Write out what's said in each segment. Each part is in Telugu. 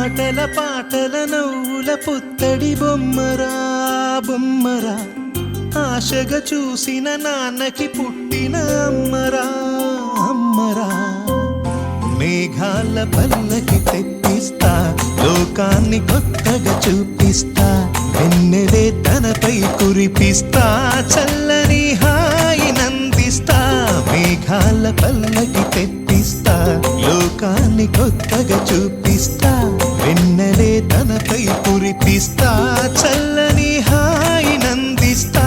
ఆటల పాటల నవ్వుల పుత్తడి బొమ్మరా బొమ్మరా, ఆశగా చూసిన నాన్నకి పుట్టిన అమ్మరా అమ్మరా. మేఘాల పల్లకి తెప్పిస్తా, లోకాన్ని కొత్తగా చూపిస్తా, వెన్నెలే తనపై కురిపిస్తా, చల్లని హాయి నందిస్తా. మేఘాల పల్లకి తెప్పిస్తా, లోకాన్ని కొత్తగా చూపిస్తా, వెన్నెలే తనపై కురిపిస్తా, చల్లని హాయి నందిస్తా.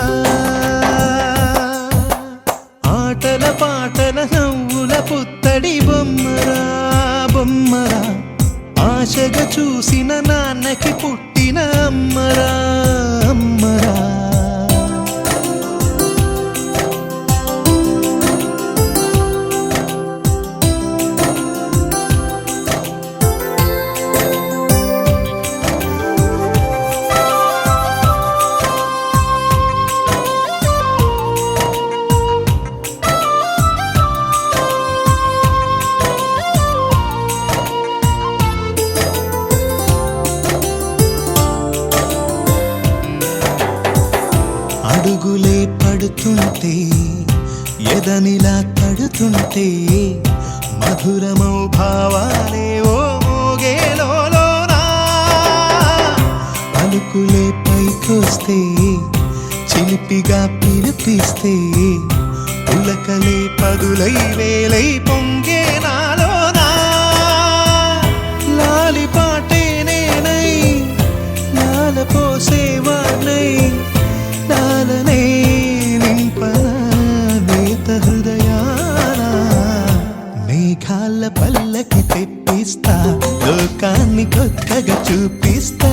ఆటల పాటల నవ్వుల పుత్తడి బొమ్మరా బొమ్మరా, ఆశగా చూసిన నాన్నకి పుట్టిన అమ్మరా అమ్మరా. అడుగులే పడుతుంటే, ఎదనిలా తడుతుంటే, మధురమౌ భావాలే ఓ మోగేలోనా. పలుకులే పైకొస్తే, చిలిపిగా పిలిపిస్తే, ఉలకలే పదులై వేలై పొంగే నాలోనా. లాలి పాటే నేనై లాల పోసేవాణ్ణై, లాలనే నింపనా నేత హృదయాన. మేఘాల పల్లకి తెప్పిస్తా, లోకాన్ని కొత్తగా చూపిస్తా,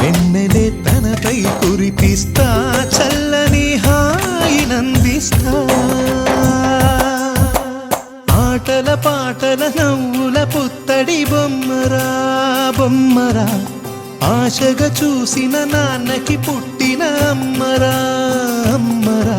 వెన్నెలే తనపై కురిపిస్తా, చల్లని హాయి నందిస్తా. ఆటల పాటల నవ్వుల పుత్తడి బొమ్మరా బొమ్మరా, ఆశగా చూసిన నాన్నకి పుట్టిన అమ్మరా అమ్మరా.